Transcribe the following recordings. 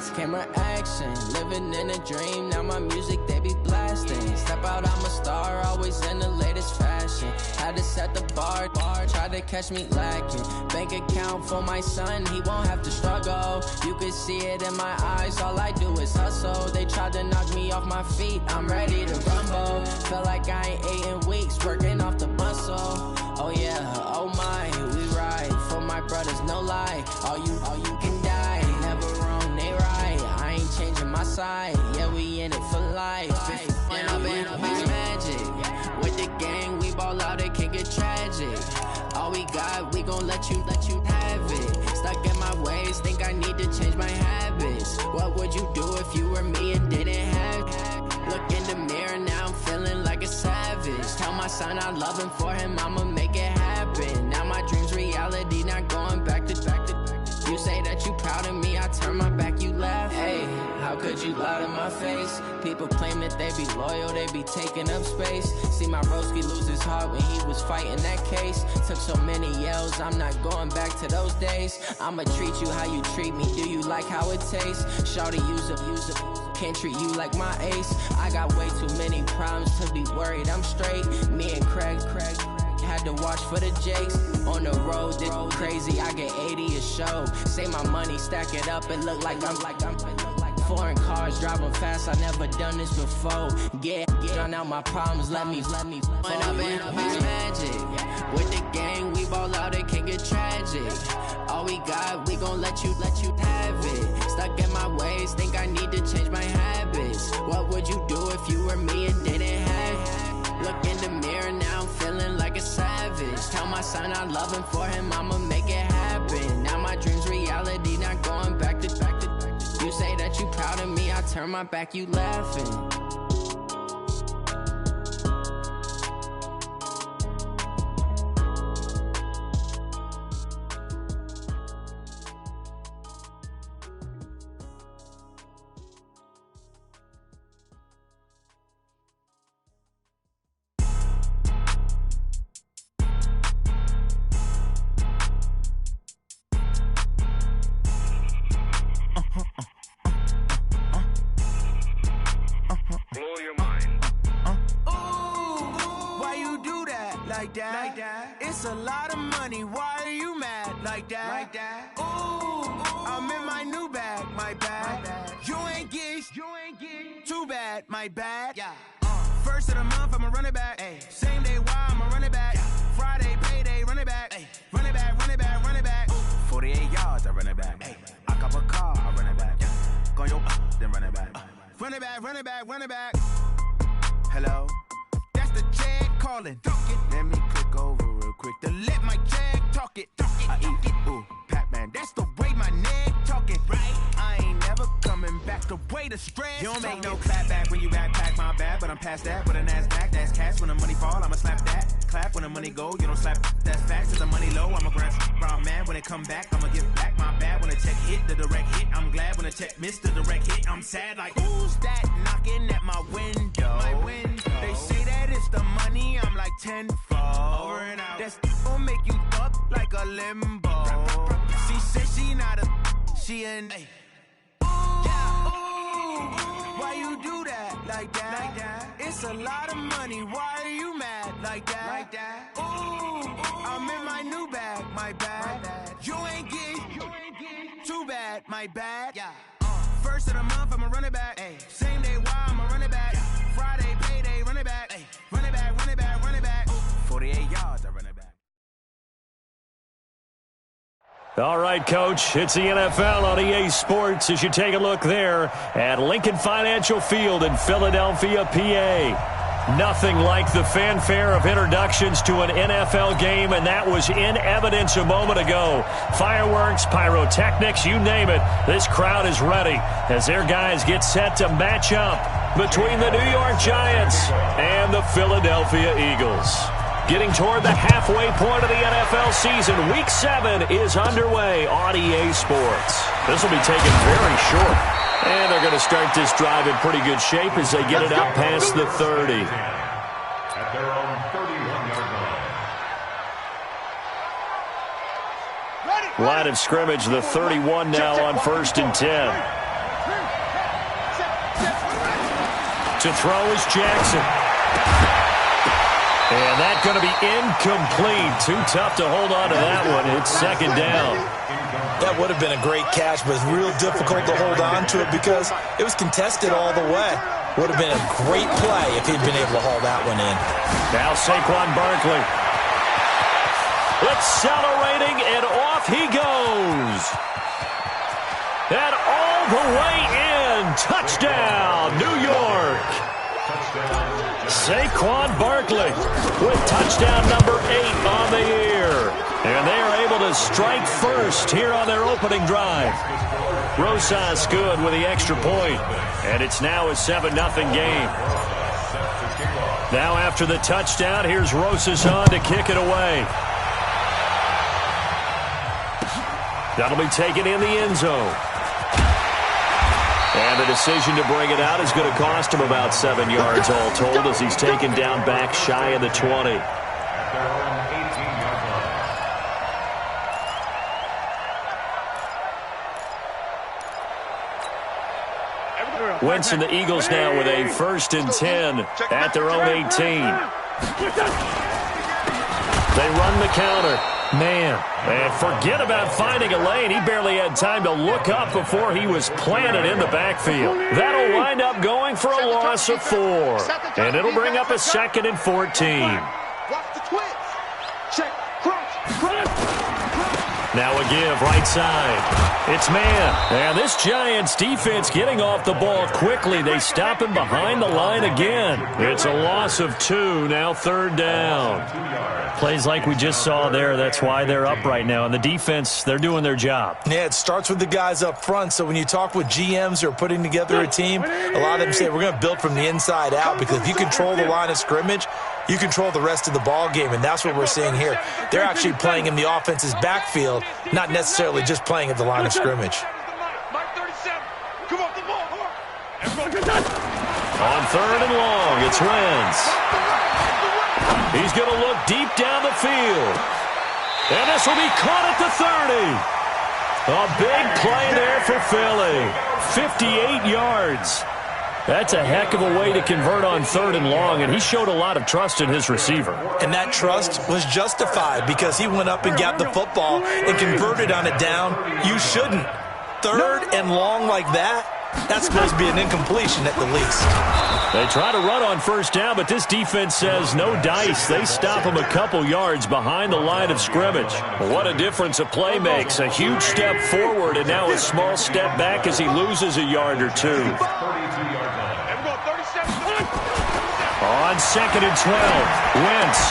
lights, camera action. Living in a dream, now my music they be blasting. Step out, I'm a star, always in the latest fashion. Had to set the bar, try to catch me lacking. Bank account for my son, he won't have to struggle. You can see it in my eyes, all I do is hustle. They tried to knock me off my feet, I'm ready to rumble. Feel like I ain't ate in weeks, working off the muscle. Oh yeah, oh my, we ride for my brothers, no lie. All you can die, never wrong, they right. I ain't changing my side, yeah, we in it for life. And I've been magic. With the gang, we ball out, it can get tragic. All we got, we gon' let you have it. Stuck in my ways, think I need to change my habits. What would you do if you were me and didn't have it? Look in the mirror, now I'm feeling like a savage. Tell my son I love him, for him I'ma make it happen. Now my dream's reality, not going back to. You say that you proud of me, I turn my back, you laugh. Hey, how could you lie to my face? People claim that they be loyal, they be taking up space. See my broski lose his heart when he was fighting that case. Took so many yells, I'm not going back to those days. I'ma treat you how you treat me, do you like how it tastes? Shawty, use up, can't treat you like my ace. I got way too many problems to be worried, I'm straight. Me and Craig had to watch for the Jakes. On the road, this crazy, I get 80 a show. Say my money, stack it up, it look like I'm foreign cars, driving fast, I never done this before. Get drown out my problems, let me When I've been magic. With the gang, we ball out, it can get tragic. All we got, we gon' let you have it. Stuck in my ways, think I need to change my habits. What would you do if you were me and didn't have it? Look in the mirror, now I'm feeling like a savage. Tell my son I love him, for him I'ma make it happen. Now my dream's reality, not going back to. You say that you proud of me, I turn my back, you laughing. It's a lot of money, why are you mad like that? Ooh, I'm in my new bag, my bad. You ain't get too bad, my bad. First of the month, I'ma run it back. Same day, why I'ma run it back. Friday, payday, run it back. Run it back, run it back, run it back. 48 yards, I run it back. I cop a car, I run it back. Go yo, then run it back. Run it back, run it back, run it back. Hello? That's the jag calling. Let me click over real quick to let my jag talk it. I eat it, ooh, Pac-Man. That's the way my neck talking. Right? I ain't never coming back. The way the stress. You don't make no clap back when you backpack, my bad. But I'm past that with a NASDAQ. That's cash. When the money fall, I'ma slap that. Clap when the money go. You don't slap. That's facts. Cause the money low, I'm a grand brown man. When it come back, I'ma give back my bad. When the check hit, the direct hit. I'm glad when the check missed the direct hit. I'm sad like, who's that knocking at my window? They say that it's the money, I'm like tenfold. Over and out. That's gon' make you up like a limbo. She said she not a, she an. Ooh, why you do that like that? It's a lot of money, why are you mad like that? Ooh, I'm in my new bag, my bad. You ain't get too bad, my bad. First of the month, I'ma run it back. Same day, why I'ma run it back. Friday, payday, run it back. Run it back, run it back, run it back. 48 yards, I run it back. All right, Coach, it's the NFL on EA Sports as you take a look there at Lincoln Financial Field in Philadelphia, PA. Nothing like the fanfare of introductions to an NFL game, and that was in evidence a moment ago. Fireworks, pyrotechnics, you name it. This crowd is ready as their guys get set to match up between the New York Giants and the Philadelphia Eagles. Getting toward the halfway point of the NFL season, Week 7 is underway on EA Sports. This will be taken very short. And they're going to start this drive in pretty good shape as they get it out past the 30. At their own 31-yard line. Line of scrimmage, the 31 now on 1st and 10. To throw is Jackson. And that's going to be incomplete. Too tough to hold on to that one. It's second down. That would have been a great catch, but it's real difficult to hold on to it because it was contested all the way. Would have been a great play if he'd been able to haul that one in. Now Saquon Barkley. Accelerating, and off he goes. And all the way in. Touchdown, New York. Saquon Barkley with touchdown number 8 on the year. And they are able to strike first here on their opening drive. Rosas good with the extra point. And it's now a 7-0 game. Now after the touchdown, here's Rosas on to kick it away. That'll be taken in the end zone. And the decision to bring it out is going to cost him about 7 yards all told as he's taken down back shy of the 20. Wentz and the Eagles now with a 1st and 10 at their own 18. They run the counter. Man, and forget about finding a lane. He barely had time to look up before he was planted in the backfield. That'll wind up going for a loss of 4. And it'll bring up a 2nd and 14. Watch the twitch. Check. Crunch. Now a give right side. It's man. And this Giants defense getting off the ball quickly. They stop him behind the line again. It's a loss of 2. Now 3rd down. Plays like we just saw there. That's why they're up right now. And the defense, they're doing their job. Yeah, it starts with the guys up front. So when you talk with GMs who are putting together a team, a lot of them say we're going to build from the inside out because if you control the line of scrimmage, you control the rest of the ball game, and that's what we're seeing here. They're actually playing in the offense's backfield, not necessarily just playing at the line of scrimmage. On 3rd and long, it's Wentz. He's going to look deep down the field. And this will be caught at the 30. A big play there for Philly. 58 yards. That's a heck of a way to convert on 3rd and long, and he showed a lot of trust in his receiver. And that trust was justified because he went up and got the football and converted on it down. You shouldn't. 3rd and long like that, that's supposed to be an incompletion at the least. They try to run on 1st down, but this defense says no dice. They stop him a couple yards behind the line of scrimmage. What a difference a play makes. A huge step forward and now a small step back as he loses a yard or 2. On 2nd and 12, Wentz.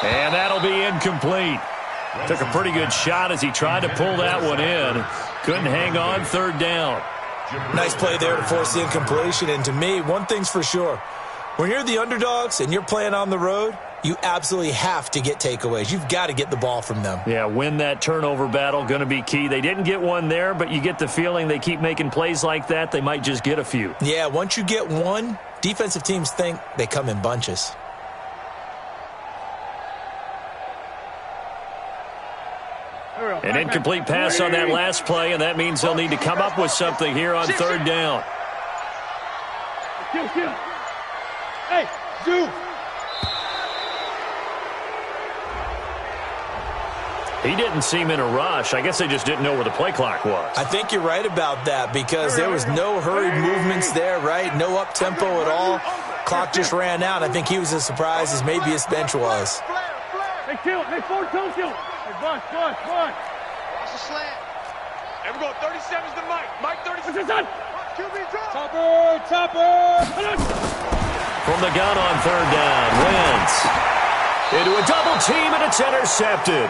And that'll be incomplete. Took a pretty good shot as he tried to pull that one in. Couldn't hang on 3rd down. Nice play there to force the incompletion. And to me, one thing's for sure. When you're the underdogs and you're playing on the road, you absolutely have to get takeaways. You've got to get the ball from them. Yeah, win that turnover battle, going to be key. They didn't get one there, but you get the feeling they keep making plays like that, they might just get a few. Yeah, once you get one, defensive teams think they come in bunches. An incomplete pass on that last play, and that means they'll need to come up with something here on 3rd down. Hey, Zoo. He didn't seem in a rush. I guess they just didn't know where the play clock was. I think you're right about that because there was no hurried movements there, right? No up-tempo at all. Clock just ran out. I think he was as surprised as maybe his bench was. Hey, kill. Hey, forward, kill. Hey, Bush. Watch the slant. And we're going 37's the Mike. Mike 37. What's this on? QB drop. Topper. From the gun on 3rd down, Wentz. Into a double team, and it's intercepted.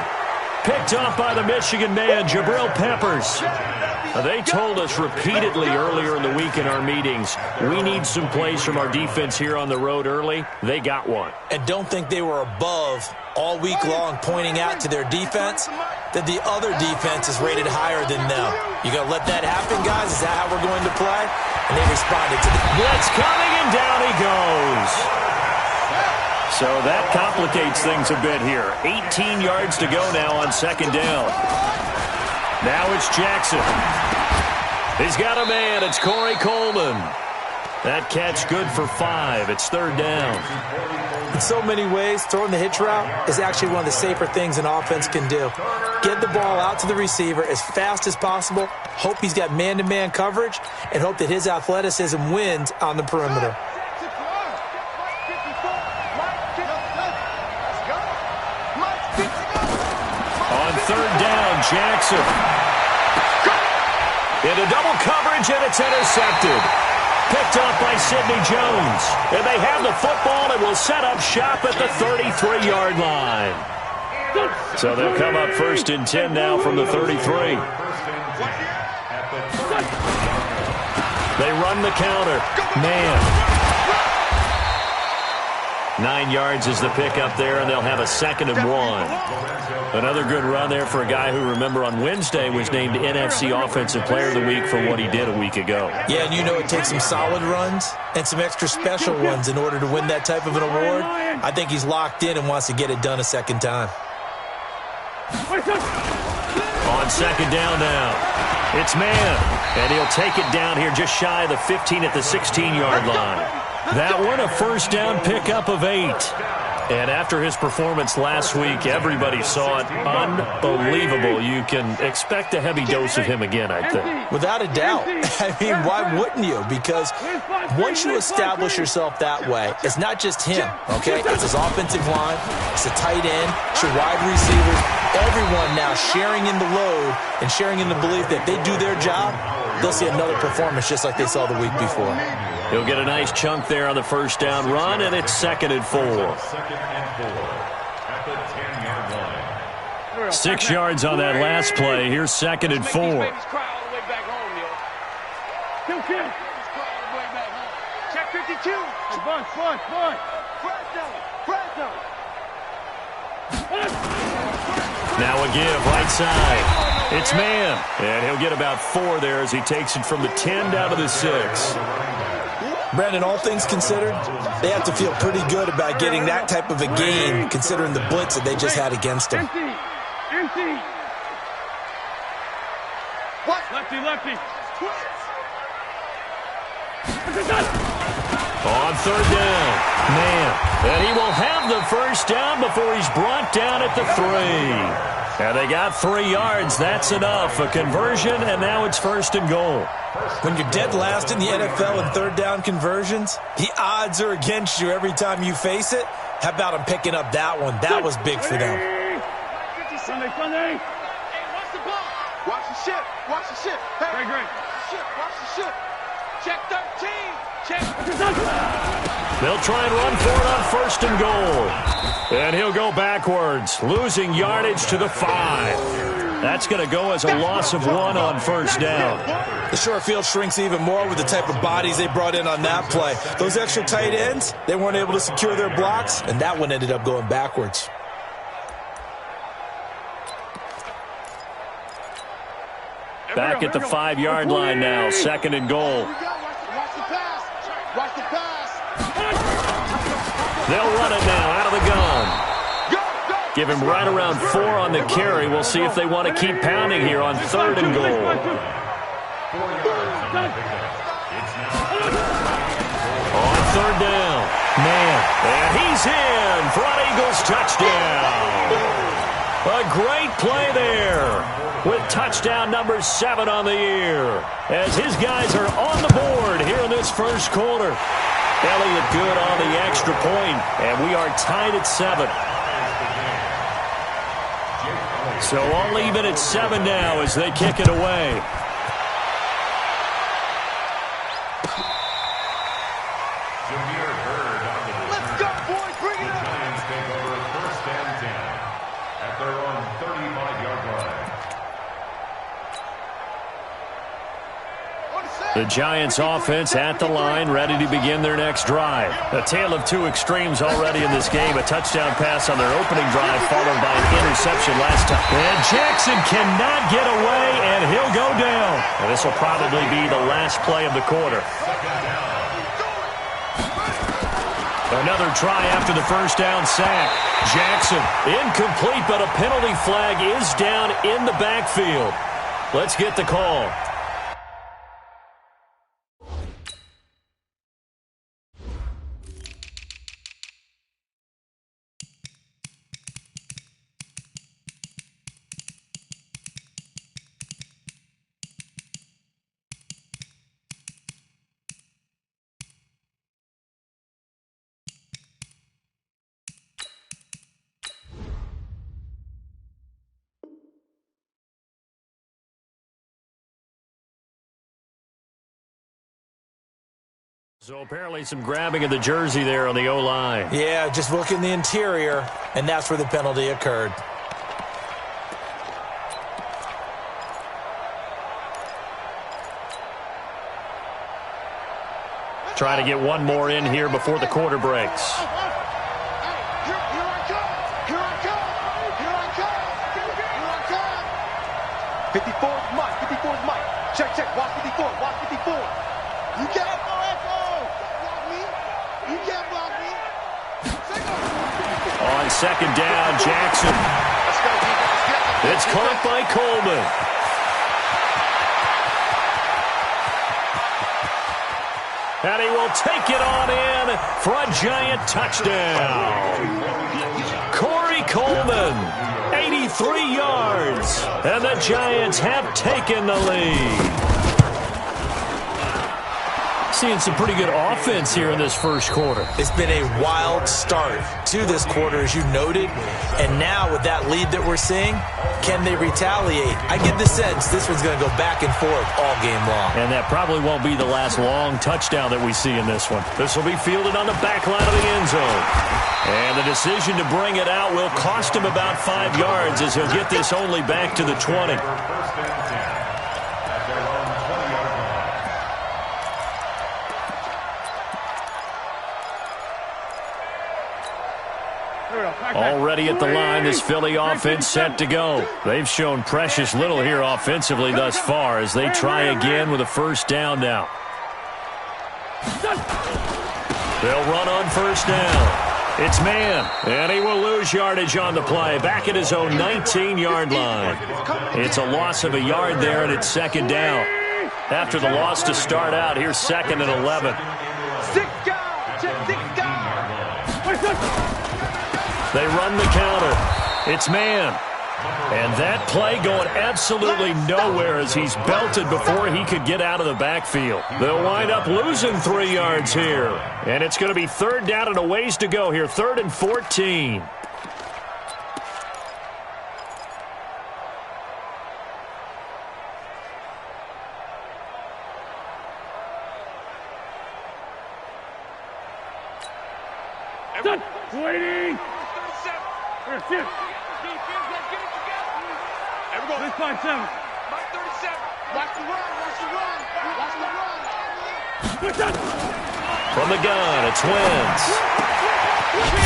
Picked off by the Michigan man, Jabril Peppers. They told us repeatedly earlier in the week in our meetings, we need some plays from our defense here on the road early. They got one. And don't think they were above all week long pointing out to their defense that the other defense is rated higher than them. You going to let that happen, guys? Is that how we're going to play? And they responded to the blitz coming, and down he goes. So that complicates things a bit here. 18 yards to go now on 2nd down. Now it's Jackson. He's got a man. It's Corey Coleman. That catch good for 5. It's third down. In so many ways, throwing the hitch route is actually one of the safer things an offense can do. Get the ball out to the receiver as fast as possible, hope he's got man-to-man coverage, and hope that his athleticism wins on the perimeter. On third down, Jackson. Into double coverage, and it's intercepted. Picked up by Sidney Jones. And they have the football and will set up shop at the 33-yard line. So they'll come up first and 10 now from the 33. They run the counter. Man. 9 yards is the pickup there, and they'll have a 2nd and 1. Another good run there for a guy who, remember, on Wednesday was named NFC Offensive Player of the Week for what he did a week ago. Yeah, and you know it takes some solid runs and some extra special ones in order to win that type of an award. I think he's locked in and wants to get it done a second time. On second down now, it's man, and he'll take it down here just shy of the 15 at the 16-yard line. That one, a first down pickup of 8. And after his performance last week, everybody saw it. Unbelievable. You can expect a heavy dose of him again, I think. Without a doubt. I mean, why wouldn't you? Because once you establish yourself that way, it's not just him, okay? It's his offensive line, it's the tight end, it's your wide receivers, everyone now sharing in the load and sharing in the belief that they do their job, they'll see another performance just like they saw the week before. He'll get a nice chunk there on the first down run, and it's 2nd and 4. 6 yards on that last play. Here's 2nd and 4. Check 52. Now a give, right side. It's man, and he'll get about 4 there as he takes it from the 10 down to the 6. Brandon, all things considered, they have to feel pretty good about getting that type of a gain considering the blitz that they just had against them. Empty. What? Lefty. On third down, man, and he will have the first down before he's brought down at the 3. And they got 3 yards. That's enough. A conversion, and now it's 1st and goal. When you're dead last in the NFL in third down conversions, the odds are against you every time you face it. How about them picking up that one? That was big for them. Sunday. Hey, watch the ball. Watch the ship. Hey, great. Watch the ship. Check 13. They'll try and run for it on 1st and goal. And he'll go backwards, losing yardage to the 5. That's going to go as a loss of 1 on first down. The short field shrinks even more with the type of bodies they brought in on that play. Those extra tight ends, they weren't able to secure their blocks, and that one ended up going backwards. Back at the 5-yard line now, 2nd and goal. Watch the pass. They'll run it now out of the gun. Give him right around 4 on the carry. We'll see if they want to keep pounding here on 3rd and goal. On 3rd down, man, and he's in for an Eagles touchdown. A great play there with touchdown number 7 on the year as his guys are on the board here in this first quarter. Elliott good on the extra point, and we are tied at 7. So all even at 7 now as they kick it away. Let's go, boys. Bring it up. Giants take over 1st and 10 at their own 35-yard line. The Giants offense at the line, ready to begin their next drive. A tale of 2 extremes already in this game. A touchdown pass on their opening drive, followed by an interception last time. And Jackson cannot get away, and he'll go down. And this will probably be the last play of the quarter. Another try after the first down sack. Jackson incomplete, but a penalty flag is down in the backfield. Let's get the call. So apparently some grabbing of the jersey there on the O-line. Yeah, just look in the interior, and that's where the penalty occurred. Try to get one more in here before the quarter breaks. Here I come. 54 is Mike. 54 is Mike. Check. Watch 54. Watch 54. You can't block me. You can't block me. On second down, Jackson. It's caught by Coleman. And he will take it on in for a giant touchdown. Corey Coleman, 83 yards. And the Giants have taken the lead. Seeing some pretty good offense here in this first quarter. It's been a wild start to this quarter, as you noted. And now with that lead that we're seeing, can they retaliate? I get the sense this one's going to go back and forth all game long. And that probably won't be the last long touchdown that we see in this one. This will be fielded on the back line of the end zone. And the decision to bring it out will cost him about 5 yards as he'll get this only back to the 20. Already at the line, this Philly offense set to go. They've shown precious little here offensively thus far as they try again with a first down now. They'll run on first down. It's man, and he will lose yardage on the play, back at his own 19-yard line. It's a loss of a yard there, and it's second down. After the loss to start out, here's 2nd and 11. 6 guys. Check 6 guys. They run the counter. It's man. And that play going absolutely nowhere as he's belted before he could get out of the backfield. They'll wind up losing 3 yards here. And it's going to be third down and a ways to go here. 3rd and 14. Waiting. 37. Everybody, 5-7. Mike 37. Watch the run. From the gun, it's Wentz.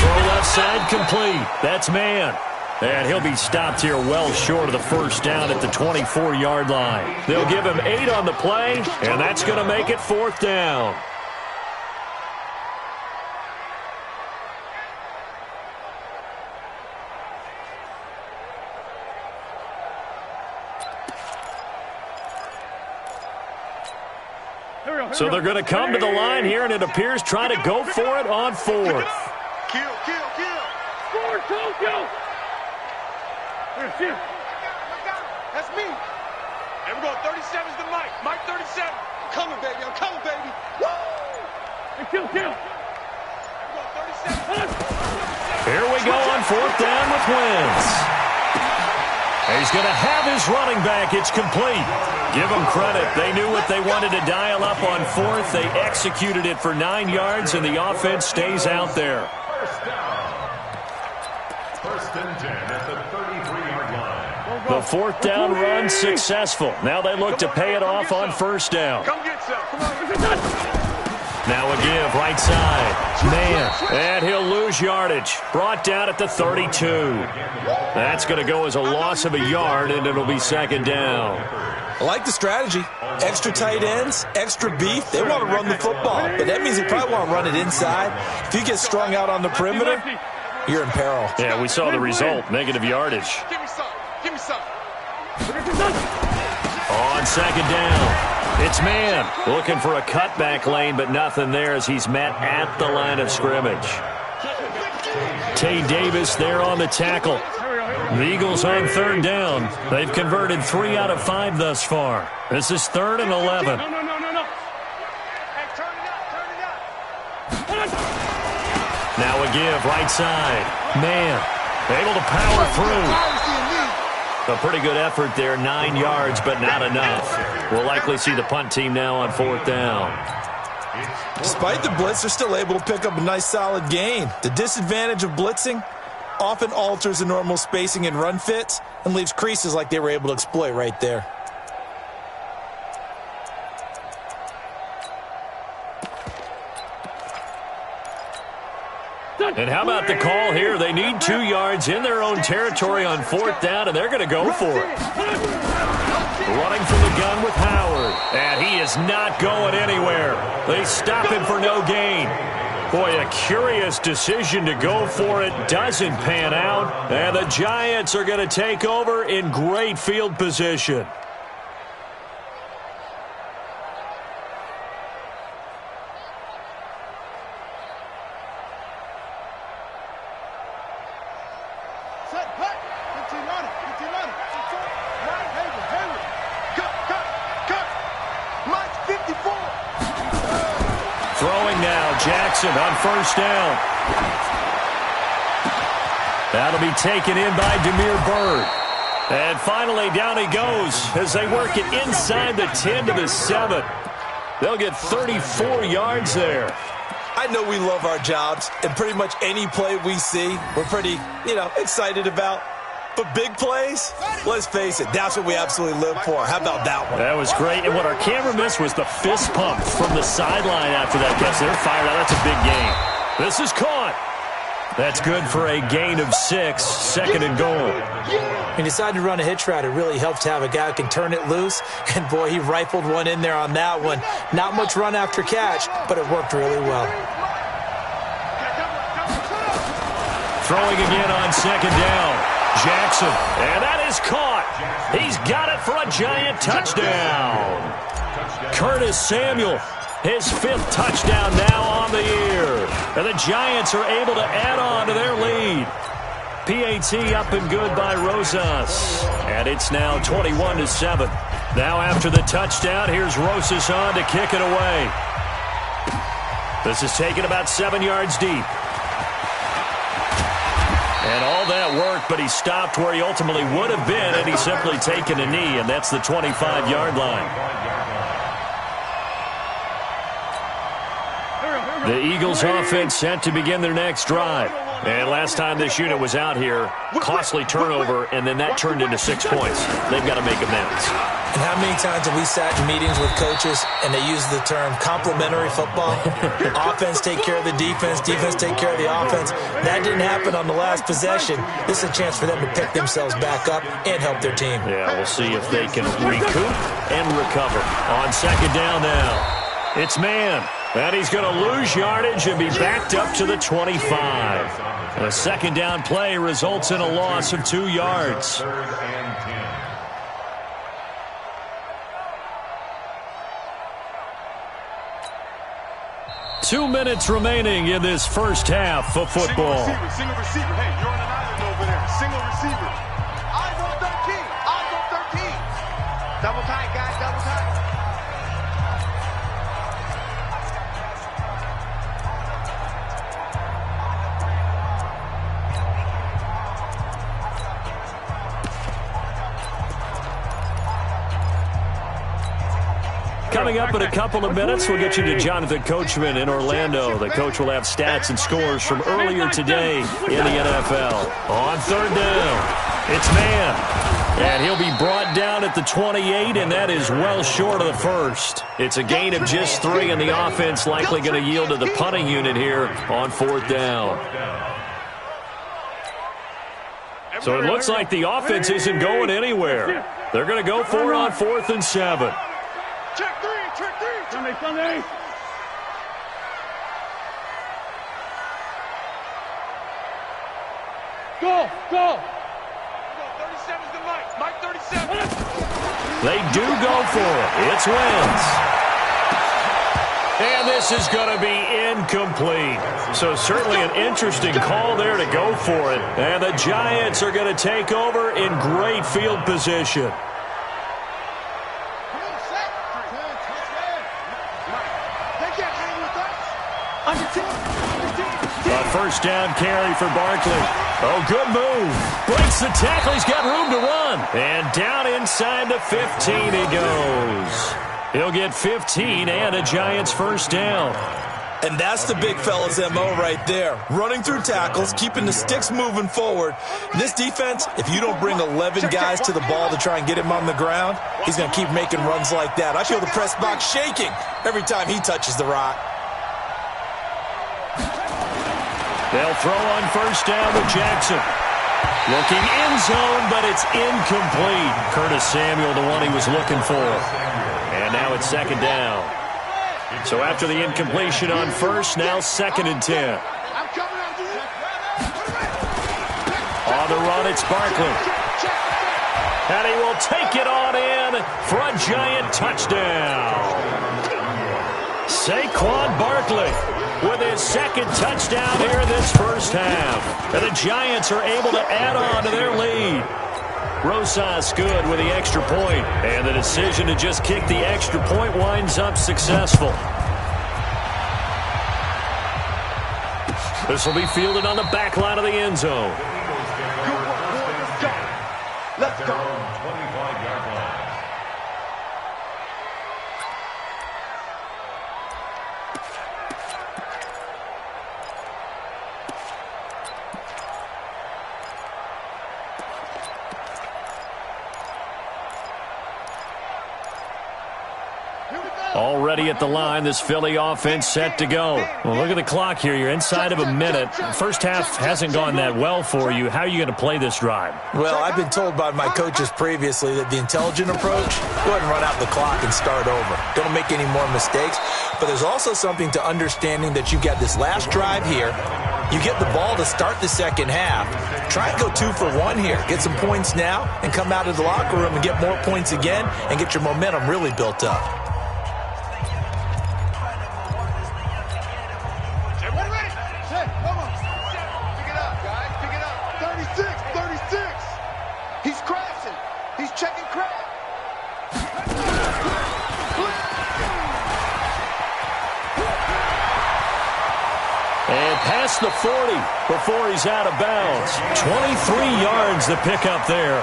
Throw left side complete. That's man. And he'll be stopped here well short of the first down at the 24-yard line. They'll give him 8 on the play, and that's going to make it 4th down. So they're going to come to the line here, and it appears trying to go for it on 4th. Kill. Score, kill. That's me. And we're going 37's the Mike. Mike 37. I'm coming, baby. Woo! And kill. We're going 37. Here we go on 4th down with Wentz. He's going to have his running back. It's complete. Give them credit. They knew what they wanted to dial up on 4th. They executed it for 9 yards, and the offense stays out there. First down. 1st and 10 at the 33-yard line. The 4th down run successful. Now they look to pay it off on 1st down. Come get some. Come on. Now a give, right side. Man, and he'll lose yardage. Brought down at the 32. That's going to go as a loss of a yard, and it'll be 2nd down. I like the strategy. Extra tight ends, extra beef. They want to run the football, but that means they probably want to run it inside. If you get strung out on the perimeter, you're in peril. Yeah, we saw the result, negative yardage. Give me some. On 2nd down. It's man looking for a cutback lane, but nothing there as he's met at the line of scrimmage. Tay Davis there on the tackle. The Eagles on 3rd down. They've converted 3 out of 5 thus far. This is 3rd and 11. No. Hey, turn it up. Now a give, right side. Man, able to power through. A pretty good effort there, 9 yards, but not enough. We'll likely see the punt team now on 4th down. Despite the blitz, they're still able to pick up a nice solid gain. The disadvantage of blitzing often alters the normal spacing and run fits and leaves creases like they were able to exploit right there. And how about the call here? They need 2 yards in their own territory on 4th down, and they're going to go for it. Running from the gun with Howard. And he is not going anywhere. They stop him for no gain. Boy, a curious decision to go for it. Doesn't pan out. And the Giants are going to take over in great field position. Jackson on 1st down. That'll be taken in by Damiere Byrd. And finally, down he goes as they work it inside the 10 to the 7. They'll get 34 yards there. I know we love our jobs, and pretty much any play we see, we're pretty, excited about. But big plays, let's face it, that's what we absolutely live for. How about that one? That was great. And what our camera missed was the fist pump from the sideline after that catch. They're fired out. That's a big gain. This is caught. That's good for a gain of 6, 2nd and goal. When you decide to run a hitch route, it really helps to have a guy who can turn it loose. And, boy, he rifled one in there on that one. Not much run after catch, but it worked really well. Throwing again on 2nd down. Jackson, and that is caught. He's got it for a Giant touchdown. Curtis Samuel, his 5th touchdown now on the year. And the Giants are able to add on to their lead. PAT up and good by Rosas. And it's now 21-7. Now after the touchdown, here's Rosas on to kick it away. This is taken about 7 yards deep. And all that worked, but he stopped where he ultimately would have been, and he's simply taken a knee, and that's the 25-yard line. The Eagles offense set to begin their next drive. And last time this unit was out here, costly turnover, and then that turned into 6 points. They've got to make amends. And how many times have we sat in meetings with coaches and they use the term complementary football? Offense take care of the defense, defense take care of the offense. That didn't happen on the last possession. This is a chance for them to pick themselves back up and help their team. Yeah, we'll see if they can recoup and recover. On 2nd down now, it's man. And he's going to lose yardage and be backed up to the 25. A 2nd down play results in a loss of 2 yards. 2 minutes remaining in this first half of football. Single receiver. Hey, you're on an island over there. Single receiver. Eyes on 13. Eyes on 13. Double tight, guys. Double tight. Coming up in a couple of minutes, we'll get you to Jonathan Coachman in Orlando. The coach will have stats and scores from earlier today in the NFL. On 3rd down, it's man. And he'll be brought down at the 28, and that is well short of the first. It's a gain of just 3, and the offense likely going to yield to the punting unit here on 4th down. So it looks like the offense isn't going anywhere. They're going to go for it on 4th and 7. Check 3, check 3. Sunday. Go. 37's the Mike. Mike 37. They do go for it. It's Wentz. And this is going to be incomplete. So certainly an interesting call there to go for it. And the Giants are going to take over in great field position. A 1st down carry for Barkley. Oh, good move. Breaks the tackle. He's got room to run. And down inside the 15 he goes. He'll get 15 and a Giants first down. And that's the big fella's MO right there. Running through tackles, keeping the sticks moving forward. This defense, if you don't bring 11 guys to the ball to try and get him on the ground, he's going to keep making runs like that. I feel the press box shaking every time he touches the rock. They'll throw on first down with Jackson. Looking end zone, but it's incomplete. Curtis Samuel, the one he was looking for. And now it's second down. So after the incompletion on first, now 2nd and 10. On the run, it's Barkley. And he will take it on in for a Giant touchdown. Saquon Barkley with his 2nd touchdown here in this first half. And the Giants are able to add on to their lead. Rosas good with the extra point, and the decision to just kick the extra point winds up successful. This will be fielded on the back line of the end zone. Let's go. 25-yard line. Already at the line, this Philly offense set to go. Well, look at the clock here. You're inside of a minute. First half hasn't gone that well for you. How are you going to play this drive? Well, I've been told by my coaches previously that the intelligent approach, go ahead and run out the clock and start over. Don't make any more mistakes. But there's also something to understanding that you've got this last drive here. You get the ball to start the second half. Try and go 2 for 1 here. Get some points now and come out of the locker room and get more points again and get your momentum really built up. Past the 40 before he's out of bounds. 23 yards to pick up there.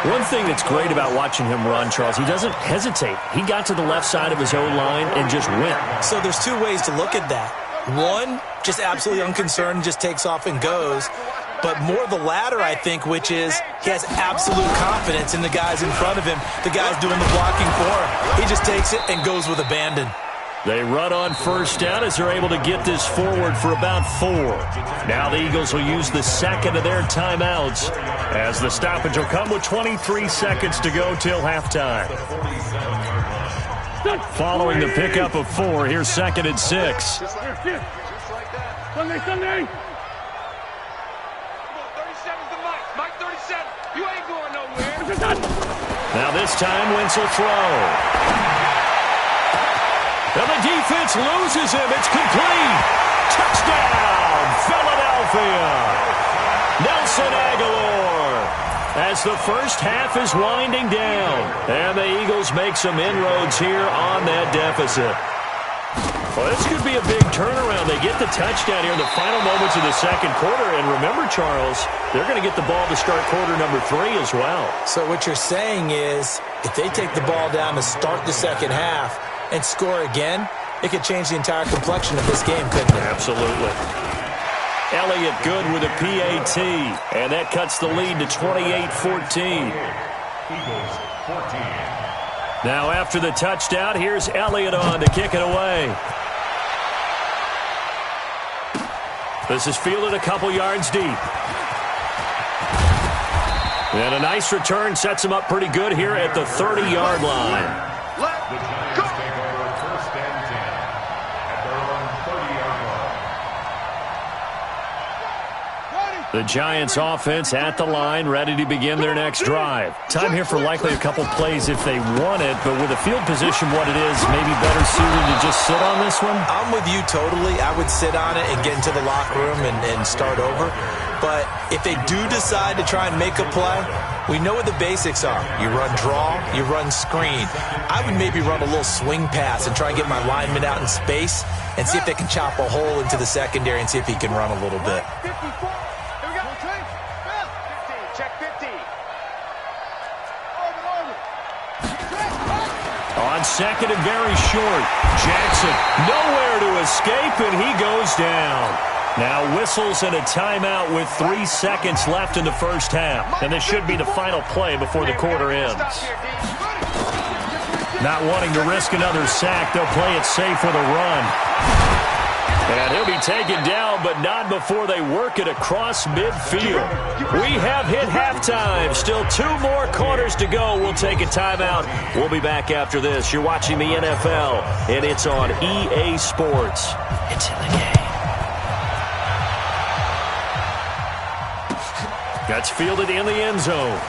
One thing that's great about watching him run, Charles, he doesn't hesitate. He got to the left side of his O-line and just went. So there's 2 ways to look at that. One, just absolutely unconcerned, just takes off and goes. But more the latter, I think, which is he has absolute confidence in the guys in front of him, the guys doing the blocking for him. He just takes it and goes with abandon. They run on first down as they're able to get this forward for about 4. Now the Eagles will use the second of their timeouts as the stoppage will come with 23 seconds to go till halftime. Following the pickup of 4, here's 2nd and 6. Sunday. 37's the Mike 37. You ain't going nowhere. Now this time Wentz will throw. And the defense loses him. It's complete. Touchdown, Philadelphia. Nelson Aguilar. As the first half is winding down. And the Eagles make some inroads here on that deficit. Well, this could be a big turnaround. They get the touchdown here in the final moments of the second quarter. And remember, Charles, they're going to get the ball to start quarter number 3 as well. So what you're saying is if they take the ball down to start the second half and score again, it could change the entire complexion of this game, couldn't it? Absolutely. Elliott good with a PAT, and that cuts the lead to 28-14. Eagles 14. Now after the touchdown, here's Elliott on to kick it away. This is fielded a couple yards deep. And a nice return sets him up pretty good here at the 30-yard line. The Giants take over 1st and 10 at their own 30-yard line. The Giants offense at the line, ready to begin their next drive. Time here for likely a couple plays if they want it, but with the field position what it is, maybe better suited to just sit on this one? I'm with you totally. I would sit on it and get into the locker room and start over. But if they do decide to try and make a play, we know what the basics are. You run draw, you run screen. I would maybe run a little swing pass and try and get my lineman out in space and see if they can chop a hole into the secondary and see if he can run a little bit. On on second and very short. Jackson nowhere to escape, and he goes down. Now whistles and a timeout with 3 seconds left in the first half. And this should be the final play before the quarter ends. Not wanting to risk another sack, they'll play it safe with a run. And he'll be taken down, but not before they work it across midfield. We have hit halftime. Still 2 more quarters to go. We'll take a timeout. We'll be back after this. You're watching the NFL, and it's on EA Sports. It's in the game. That's fielded in the end zone.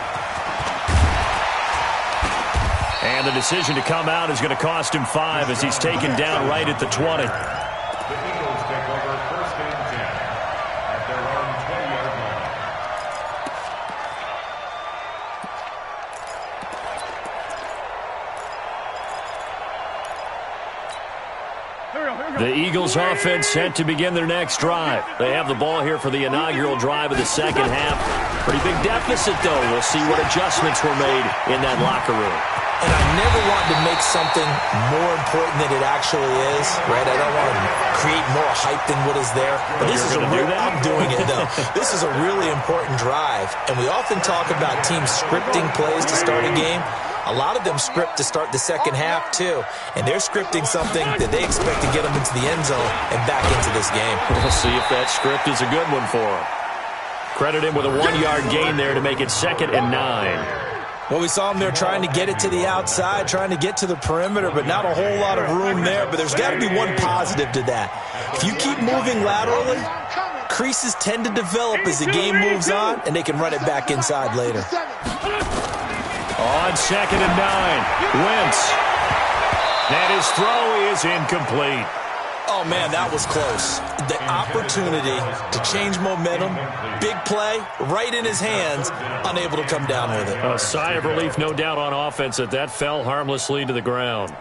And the decision to come out is going to cost him 5 as he's taken down right at the 20. The Eagles take over first and 10 at their own 20-yard line. The Eagles offense set to begin their next drive. They have the ball here for the inaugural drive of the second half. Pretty big deficit, though. We'll see what adjustments were made in that locker room. And I never want to make something more important than it actually is, right? I don't want to create more hype than what is there. But this is I'm doing it, though. This is a really important drive. And we often talk about teams scripting plays to start a game. A lot of them script to start the second half, too. And they're scripting something that they expect to get them into the end zone and back into this game. We'll see if that script is a good one for them. Credit him with a 1-yard gain there to make it 2nd and 9. Well, we saw him there trying to get it to the outside, trying to get to the perimeter, but not a whole lot of room there. But there's got to be one positive to that. If you keep moving laterally, creases tend to develop as the game moves on, and they can run it back inside later. On 2nd and 9, Wentz. And his throw is incomplete. Oh, man, that was close. The opportunity to change momentum, big play, right in his hands, unable to come down with it. A sigh of relief, no doubt, on offense that fell harmlessly to the ground.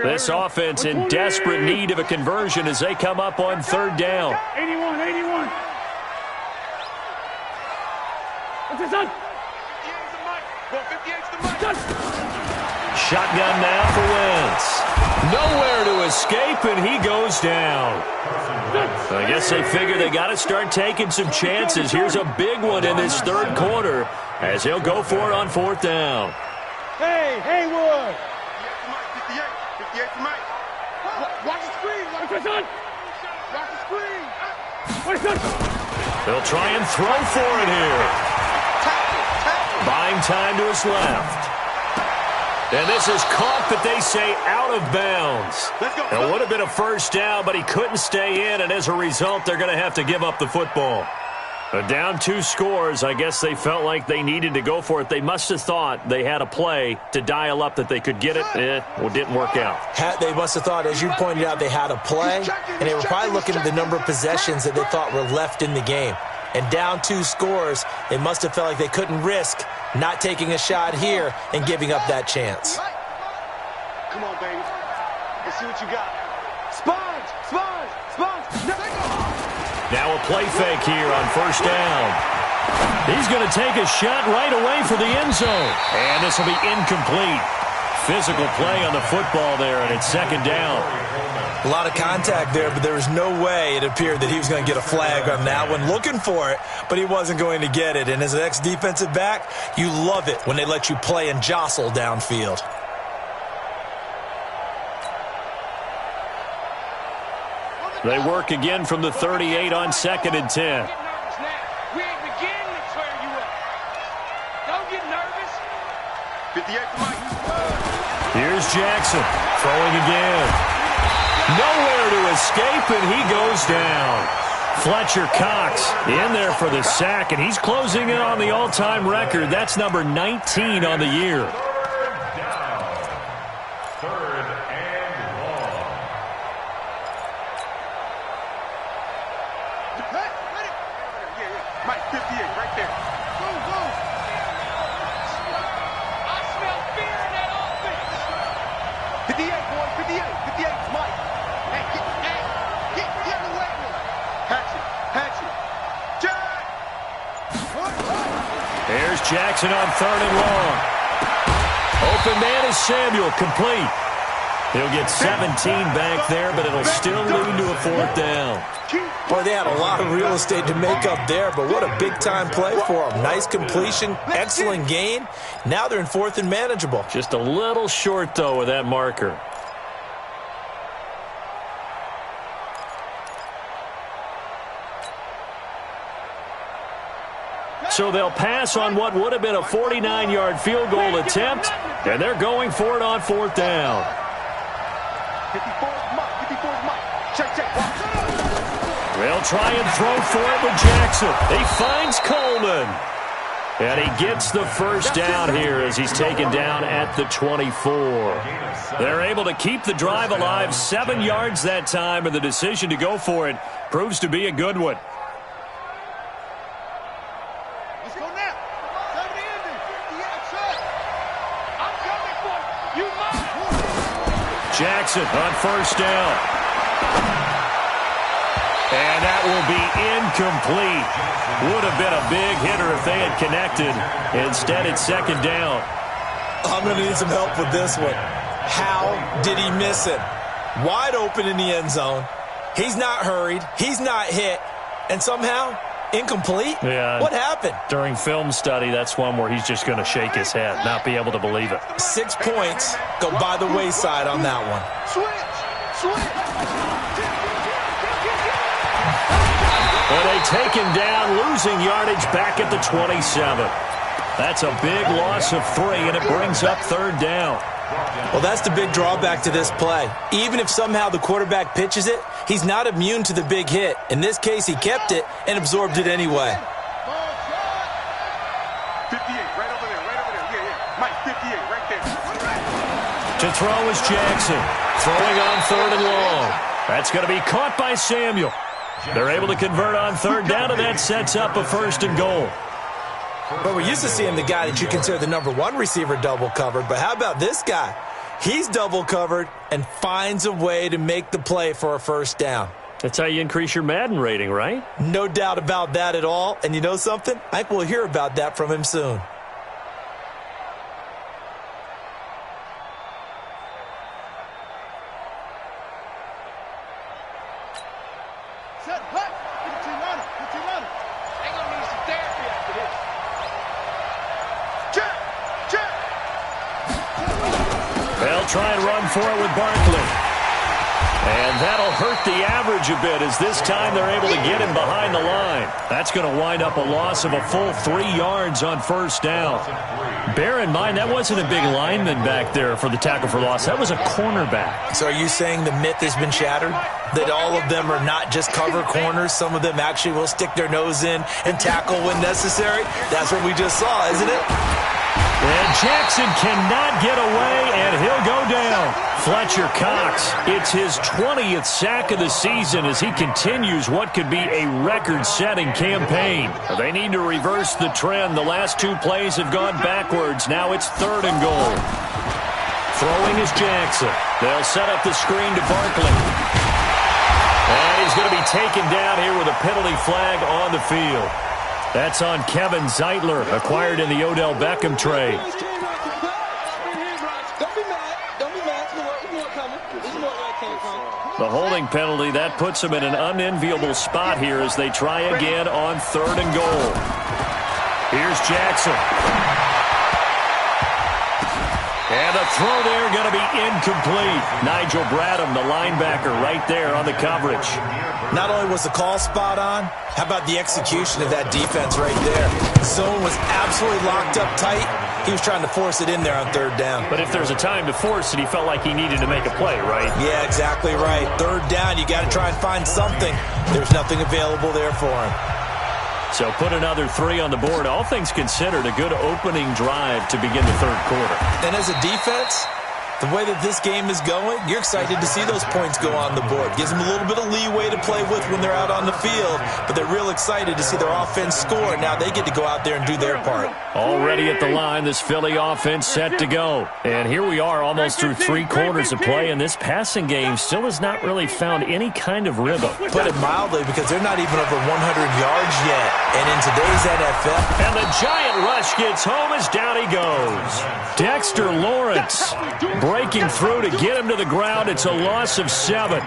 This offense in desperate need of a conversion as they come up on 3rd down. 81. What's this on? 58's the mic. Shotgun now for Wentz. Nowhere to escape, and he goes down. I guess they figure they got to start taking some chances. Here's a big one in this 3rd quarter as he'll go for it on 4th down. Hey, Haywood. 58's the mic. Watch the screen. Watch the screen. They'll try and throw for it here. Buying time to his left. And this is caught, but they say out of bounds. It would have been a 1st down, but he couldn't stay in, and as a result, they're going to have to give up the football. Down 2 scores, I guess they felt like they needed to go for it. They must have thought they had a play to dial up that they could get it. It didn't work out. They must have thought, as you pointed out, they had a play, and they were probably looking at the number of possessions that they thought were left in the game. And down 2 scores, they must have felt like they couldn't risk not taking a shot here and giving up that chance. Come on, baby. Let's see what you got. Sponge! Now a play fake here on 1st down. He's going to take a shot right away for the end zone. And this will be incomplete. Physical play on the football there, and it's 2nd down. A lot of contact there, but there was no way it appeared that he was going to get a flag on that one. Looking for it, but he wasn't going to get it. And as an ex-defensive back, you love it when they let you play and jostle downfield. They work again from the 38 on 2nd and 10. We ain't beginning to turn you up. Don't get nervous. 58 the mic. Here's Jackson throwing again. Nowhere to escape, and he goes down. Fletcher Cox in there for the sack, and he's closing in on the all-time record. That's number 19 on the year. Here's Jackson on 3rd and long. Open man is Samuel, complete. He'll get 17 back there, but it'll still lead to a 4th down. Boy, they had a lot of real estate to make up there, but what a big-time play for them. Nice completion, excellent gain. Now they're in 4th and manageable. Just a little short, though, with that marker. So they'll pass on what would have been a 49-yard field goal attempt, and they're going for it on 4th down. They'll try and throw for it with Jackson. He finds Coleman. And he gets the first down here as he's taken down at the 24. They're able to keep the drive alive, 7 yards that time, and the decision to go for it proves to be a good one. Let's go now. I'm coming for you. Jackson on 1st down. And that will be incomplete. Would have been a big hitter if they had connected. Instead, it's 2nd down. I'm going to need some help with this one. How did he miss it? Wide open in the end zone. He's not hurried. He's not hit. And somehow, incomplete? Yeah. What happened? During film study, that's one where he's just going to shake his head, not be able to believe it. 6 points go by the wayside on that one. Switch. Well, they take him down, losing yardage back at the 27. That's a big loss of 3, and it brings up 3rd down. Well, that's the big drawback to this play. Even if somehow the quarterback pitches it, he's not immune to the big hit. In this case, he kept it and absorbed it anyway. 58, right over there. Yeah. Mike, 58, right there. To throw is Jackson. Throwing on 3rd and long. That's going to be caught by Samuel. They're able to convert on 3rd down, and that sets up a 1st and goal. But we're used to seeing the guy that you consider the #1 receiver double covered. But how about this guy? He's double covered and finds a way to make the play for a 1st down. That's how you increase your Madden rating, right? No doubt about that at all. And you know something? I think we'll hear about that from him soon. Set, hut. Get your runner. They're going to need some therapy after this. Check. They'll try and run for it with Barkley. And that'll hurt the average a bit as this time they're able to get him behind the line. That's going to wind up a loss of a full 3 yards on 1st down. Bear in mind, that wasn't a big lineman back there for the tackle for loss. That was a cornerback. So are you saying the myth has been shattered? That all of them are not just cover corners? Some of them actually will stick their nose in and tackle when necessary? That's what we just saw, isn't it? And Jackson cannot get away, and he'll go down. Fletcher Cox, it's his 20th sack of the season as he continues what could be a record-setting campaign. They need to reverse the trend. The last 2 plays have gone backwards. Now it's 3rd and goal. Throwing is Jackson. They'll set up the screen to Barkley. And he's going to be taken down here with a penalty flag on the field. That's on Kevin Zeitler, acquired in the Odell Beckham trade. The holding penalty, that puts him in an unenviable spot here as they try again on 3rd and goal. Here's Jackson. And the throw there going to be incomplete. Nigel Bradham, the linebacker, right there on the coverage. Not only was the call spot on, how about the execution of that defense right there? Zone was absolutely locked up tight. He was trying to force it in there on 3rd down. But if there's a time to force it, he felt like he needed to make a play, right? Yeah, exactly right. 3rd down, you got to try and find something. There's nothing available there for him. So put another 3 on the board. All things considered, a good opening drive to begin the 3rd quarter. And as a defense, the way that this game is going, you're excited to see those points go on the board. Gives them a little bit of leeway to play with when they're out on the field, but they're real excited to see their offense score. Now they get to go out there and do their part. Already at the line, this Philly offense set to go. And here we are almost through 3 quarters of play, and this passing game still has not really found any kind of rhythm. Put it mildly, because they're not even over 100 yards yet. And in today's NFL... And the giant rush gets home as down he goes. Dexter Lawrence breaking through to get him to the ground. It's a loss of 7.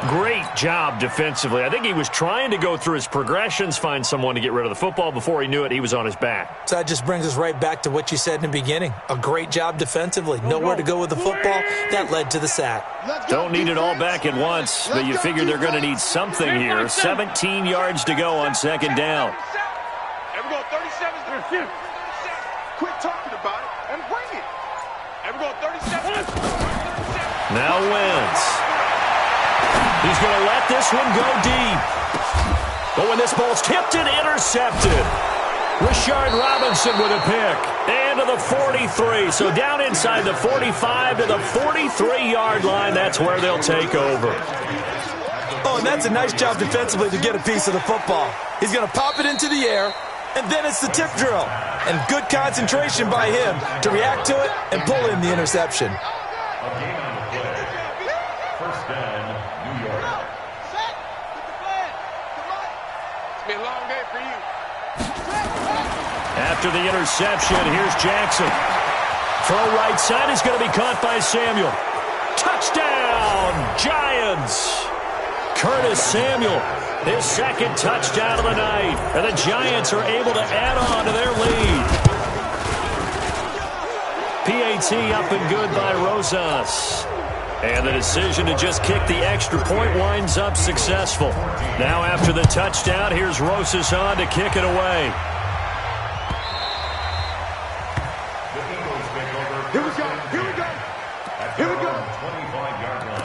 Great job defensively. I think he was trying to go through his progressions, find someone to get rid of the football. Before he knew it, he was on his back. So that just brings us right back to what you said in the beginning. A great job defensively. Nowhere to go with the football. That led to the sack. Don't need it all back at once, but you figure they're going to need something here. 17 yards to go on second down. Ever go 37? Quit talking about it and bring it. Ever go 37? Now Wentz. He's going to let this one go deep. But when this ball's tipped and intercepted, Rashard Robinson with a pick. And to the 43. So down inside the 45 to the 43-yard line. That's where they'll take over. Oh, and that's a nice job defensively to get a piece of the football. He's going to pop it into the air, and then it's the tip drill. And good concentration by him to react to it and pull in the interception. First down, New York. It's been a long day for you. After the interception, here's Jackson. Throw right side is going to be caught by Samuel. Touchdown, Giants! Curtis Samuel, his second touchdown of the night. And the Giants are able to add on to their lead. PAT up and good by Rosas. And the decision to just kick the extra point winds up successful. Now after the touchdown, here's Rosas on to kick it away. Here we go. Here we go. Here we go. 25-yard line.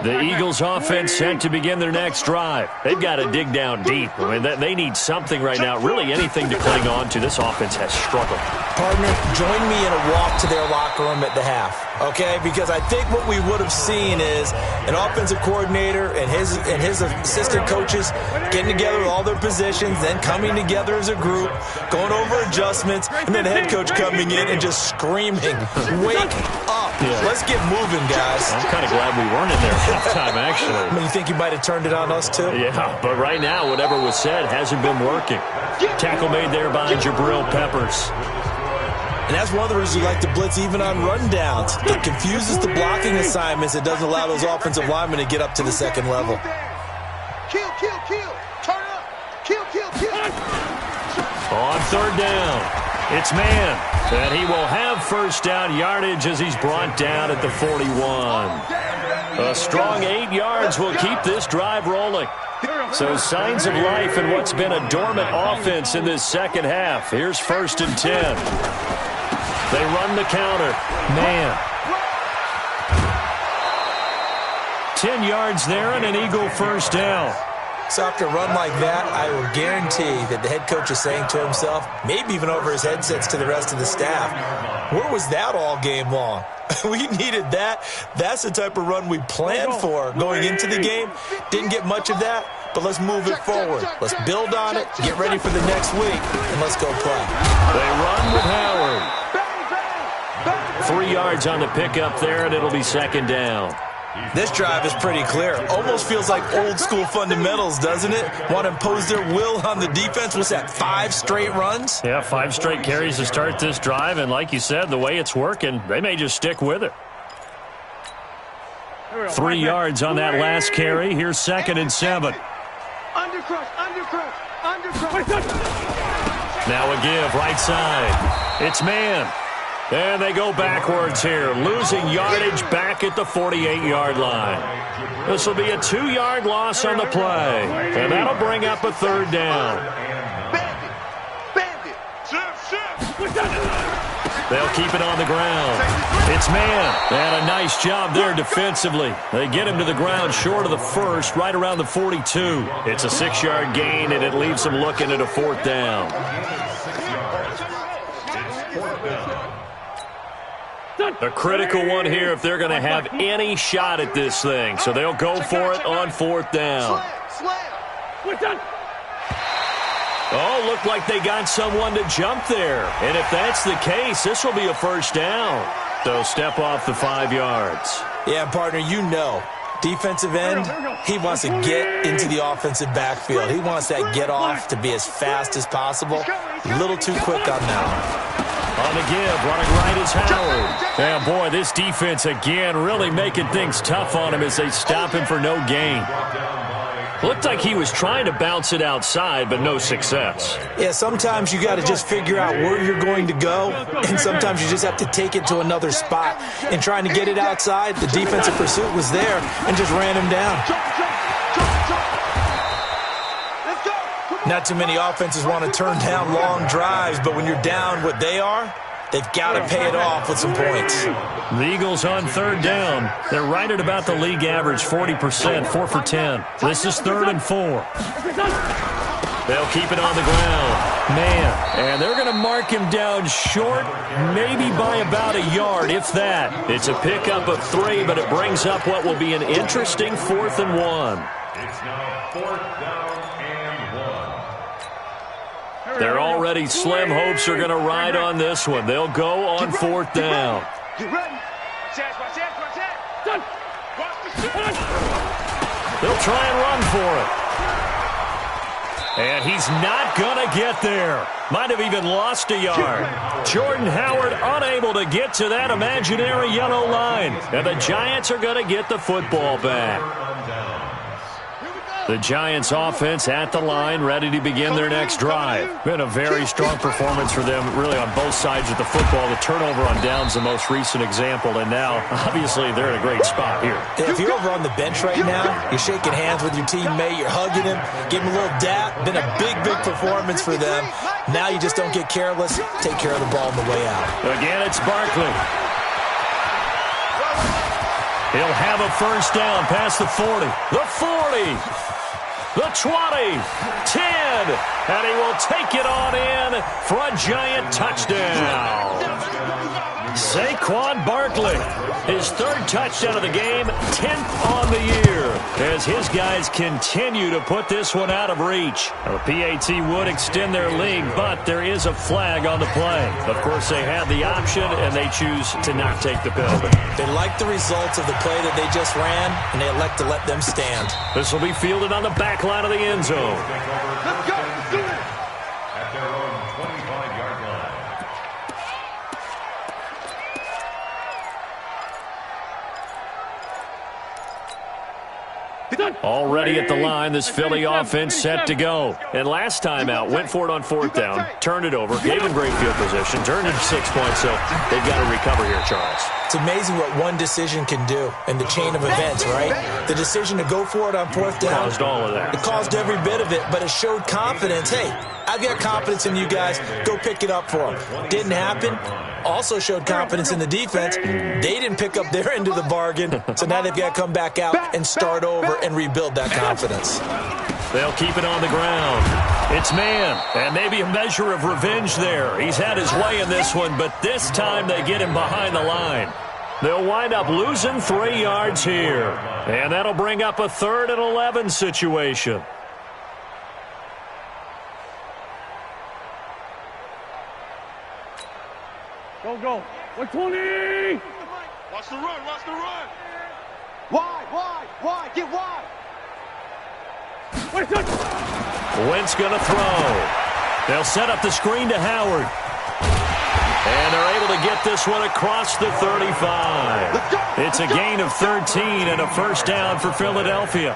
The Eagles offense set to begin their next drive. They've got to dig down deep. I mean, they need something right now, really anything to cling on to. This offense has struggled. Partner, join me in a walk to their locker room at the half, okay? Because I think what we would have seen is an offensive coordinator and his assistant coaches getting together with all their positions, then coming together as a group, going over adjustments, and then the head coach coming in and just screaming, "Wake up. Yeah. Let's get moving, guys." I'm kind of glad we weren't in there at halftime, actually. I mean, you think you might have turned it on us, too? Yeah, but right now, whatever was said hasn't been working. Tackle made there by Jabril Peppers. And that's one of the reasons we like to blitz even on rundowns. It confuses the blocking assignments. It doesn't allow those offensive linemen to get up to the second level. Kill, kill, kill. Turn up. Kill, kill, kill. On third down, it's man. And he will have first down yardage as he's brought down at the 41. A strong 8 yards will keep this drive rolling. So signs of life in what's been a dormant offense in this second half. Here's 1st and 10. They run the counter. Man. 10 yards there and an Eagle first down. So after a run like that, I will guarantee that the head coach is saying to himself, maybe even over his headsets to the rest of the staff, where was that all game long? We needed that. That's the type of run we planned for going into the game. Didn't get much of that, but let's move it forward. Let's build on it, get ready for the next week, and let's go play. They run with Howard. 3 yards on the pickup there, and it'll be second down. This drive is pretty clear. Almost feels like old school fundamentals, doesn't it? Want to impose their will on the defense. What's that, 5 straight runs? Yeah, 5 straight carries to start this drive, and like you said, the way it's working, they may just stick with it. 3 yards on that last carry. Here's 2nd and 7. Undercrush, undercrush, undercrush. Now a give, right side. It's man. And they go backwards here, losing yardage back at the 48-yard line. This will be a 2-yard loss on the play, and that'll bring up a 3rd down. Bandit, They'll keep it on the ground. It's man, and a nice job there defensively. They get him to the ground short of the 1st, right around the 42. It's a 6-yard gain, and it leaves them looking at a 4th down. A critical one here if they're going to have any shot at this thing. So they'll go for it on 4th down. Oh, looked like they got someone to jump there. And if that's the case, this will be a 1st down. So step off the 5 yards. Yeah, partner, you know. Defensive end, he wants to get into the offensive backfield. He wants that get off to be as fast as possible. A little too quick on that. On the give, running right is Howard. And boy, this defense again really making things tough on him as they stop him for no gain. Looked like he was trying to bounce it outside, but no success. Yeah, sometimes you got to just figure out where you're going to go, and sometimes you just have to take it to another spot. In trying to get it outside, the defensive pursuit was there and just ran him down. Not too many offenses want to turn down long drives, but when you're down what they are, they've got to pay it off with some points. The Eagles on third down. They're right at about the league average, 40%, 4 for 10. This is 3rd and 4. They'll keep it on the ground. Man, and they're going to mark him down short, maybe by about a yard, if that. It's a pickup of 3, but it brings up what will be an interesting 4th and 1. It's now 4th down and 1. Their already slim hopes are going to ride on this one. They'll go on 4th down. Get ready. They'll try and run for it. And he's not going to get there. Might have even lost a yard. Jordan Howard unable to get to that imaginary yellow line. And the Giants are going to get the football back. The Giants offense at the line, ready to begin their next drive. Been a very strong performance for them, really on both sides of the football. The turnover on downs the most recent example, and now, obviously, they're in a great spot here. If you're over on the bench right now, you're shaking hands with your teammate, you're hugging him, giving him a little dap. Been a big, big performance for them. Now you just don't get careless. Take care of the ball on the way out. Again, it's Barkley. He'll have a first down past the 40. The 40. The 20, 10, and he will take it on in for a Giant touchdown. Saquon Barkley, his 3rd touchdown of the game, 10th on the year, as his guys continue to put this one out of reach. The PAT would extend their lead, but there is a flag on the play. Of course, they have the option, and they choose to not take the penalty. They like the results of the play that they just ran, and they elect to let them stand. This will be fielded on the back line of the end zone. Let's go. Let's do it. At their own 25-yard line. Already at the line, this Philly offense set to go. And last time out, went for it on 4th down, turned it over, gave them great field position, turned it 6 points, so they've got to recover here, Charles. It's amazing what one decision can do in the chain of events, right? The decision to go for it on 4th down. Caused all of that. It caused every bit of it, but it showed confidence. Hey, I've got confidence in you guys. Go pick it up for them. Didn't happen. Also showed confidence in the defense. They didn't pick up their end of the bargain, so now they've got to come back out and start over and rebuild that confidence. They'll keep it on the ground. It's man, and maybe a measure of revenge there. He's had his way in this one, but this time they get him behind the line. They'll wind up losing 3 yards here, and that'll bring up a 3rd and 11 situation. Go. 120. Watch the run. Wide. Get wide. Wentz going to throw. They'll set up the screen to Howard. And they're able to get this one across the 35. It's a gain of 13 and a first down for Philadelphia.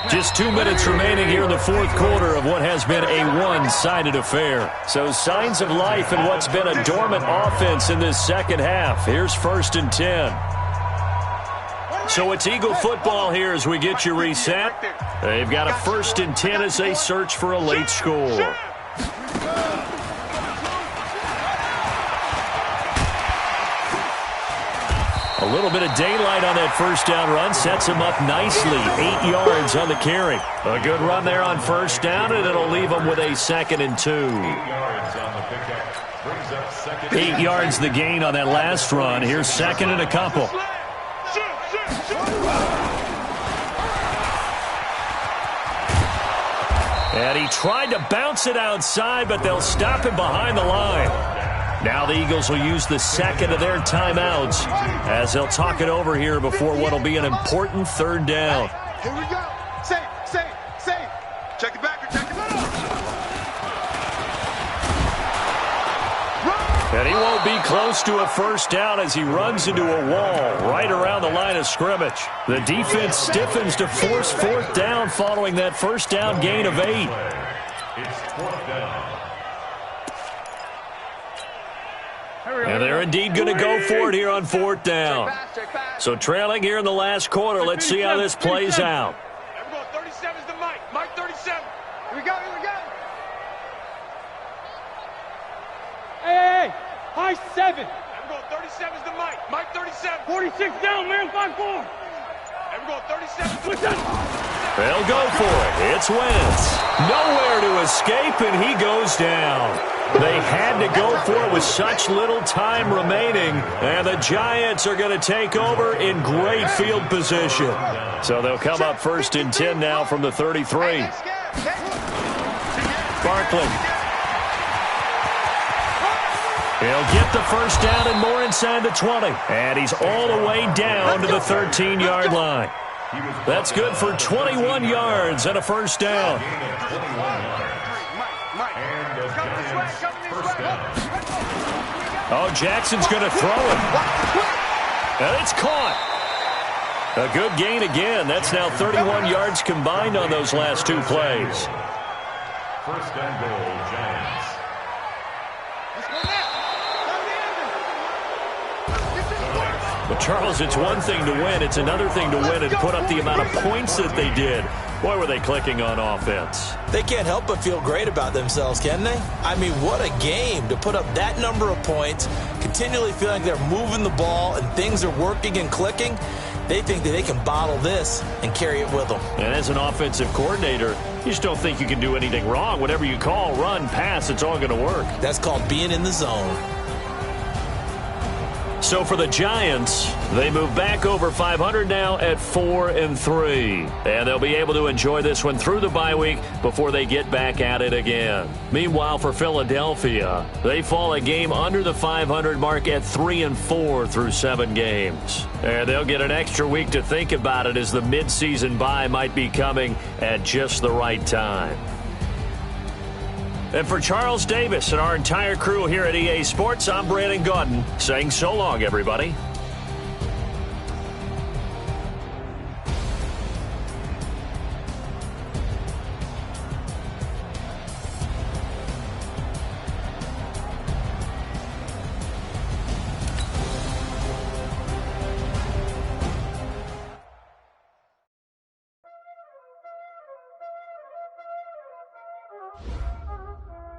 Just 2 minutes remaining here in the 4th quarter of what has been a one-sided affair. So signs of life in what's been a dormant offense in this second half. Here's 1st and 10. So it's Eagle football here as we get you reset. They've got a 1st and 10 as they search for a late score. A little bit of daylight on that first down run sets him up nicely. 8 yards on the carry. A good run there on first down, and it'll leave him with a 2nd and 2. 8 yards the gain on that last run. Here's 2nd and a couple. And he tried to bounce it outside, but they'll stop him behind the line. Now the Eagles will use the second of their timeouts as they'll talk it over here before what will be an important third down. Here we go. Safe. Check it back. Check it back. And he won't be close to a first down as he runs into a wall right around the line of scrimmage. The defense stiffens to force fourth down following that first down gain of 8. It's fourth down. And they're indeed going to go for it here on fourth down. So trailing here in the last quarter, let's see how this plays out. Everyone, 37's the Mike. Mike 37. Here we go. Hey, high 7. Everyone, 37's the Mike. Mike 37. 46 down, man, 5-4. Everyone, 37's the Mike. They'll go for it. It's Wentz. Nowhere to escape, and he goes down. They had to go for it with such little time remaining, and the Giants are going to take over in great field position. So they'll come up first and 10 now from the 33. Barkley. He'll get the first down and more inside the 20. And he's all the way down to the 13-yard line. That's good for 21 yards and a first down. Oh, Jackson's going to throw it. And it's caught. A good gain again. That's now 31 yards combined on those last 2 plays. First and goal, Giants. But, Charles, it's one thing to win. It's another thing to win and put up the amount of points that they did. Boy, were they clicking on offense. They can't help but feel great about themselves, can they? I mean, what a game to put up that number of points, continually feeling they're moving the ball and things are working and clicking. They think that they can bottle this and carry it with them. And as an offensive coordinator, you just don't think you can do anything wrong. Whatever you call, run, pass, it's all going to work. That's called being in the zone. So for the Giants, they move back over 500 now at 4-3. And they'll be able to enjoy this one through the bye week before they get back at it again. Meanwhile, for Philadelphia, they fall a game under the 500 mark at 3-4 through 7 games. And they'll get an extra week to think about it as the midseason bye might be coming at just the right time. And for Charles Davis and our entire crew here at EA Sports, I'm Brandon Gaudin saying so long, everybody.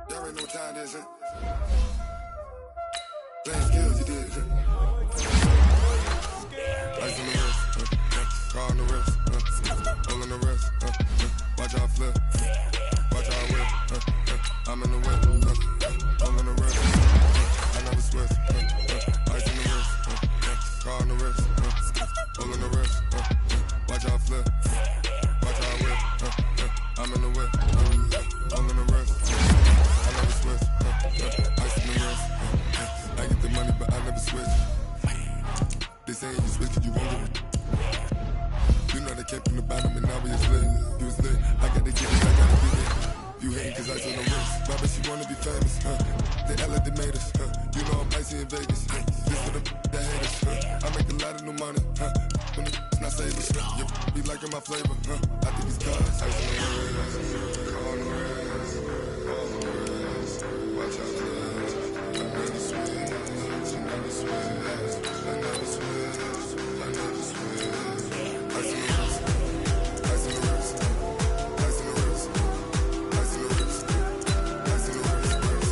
Y'all already know what time it is, huh? Playing skills, you did, huh? Ice on the wrist, car on the wrist, pull on the wrist, watch out flip, watch out whip, I'm in the whip, pull on the wrist, I never switch, ice on the wrist, car on the wrist, pull on the wrist, watch out flip, watch out whip, I'm in the whip, pull on the wrist. I get the money, but I never switch. They saying you switch, you won't get it. You know they came from the bottom and now we is lit. You was lit. I got the tickets, I gotta be lit. You hating cause I told them wrist. Baba, she wanna be famous, They LA, they made us, You know I'm icy in Vegas, This for the that hate us, I make a lot of new money, When the not savers, You be liking my flavor, I think it's cause. Ice on the wrist, on the wrist, on the wrist. Watch out for this. I never switch, I never switch, I never switch, I never switch. Ice on the wrist, ice on the wrist, ice on the wrist, ice on the wrist, ice on the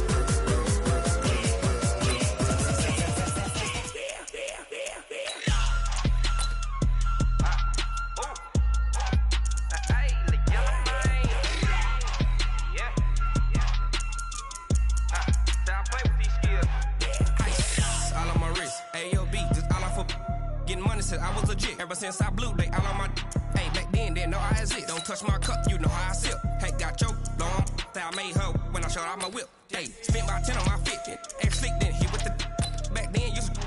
I was legit. Ever since I blew, they all on my. Hey, back then, didn't know I exist. Don't touch my cup, you know how I sip. Hey, got your long. that I made her when I showed out my whip. Hey, spent about 10 on my fit. And slick then hit with the back then used to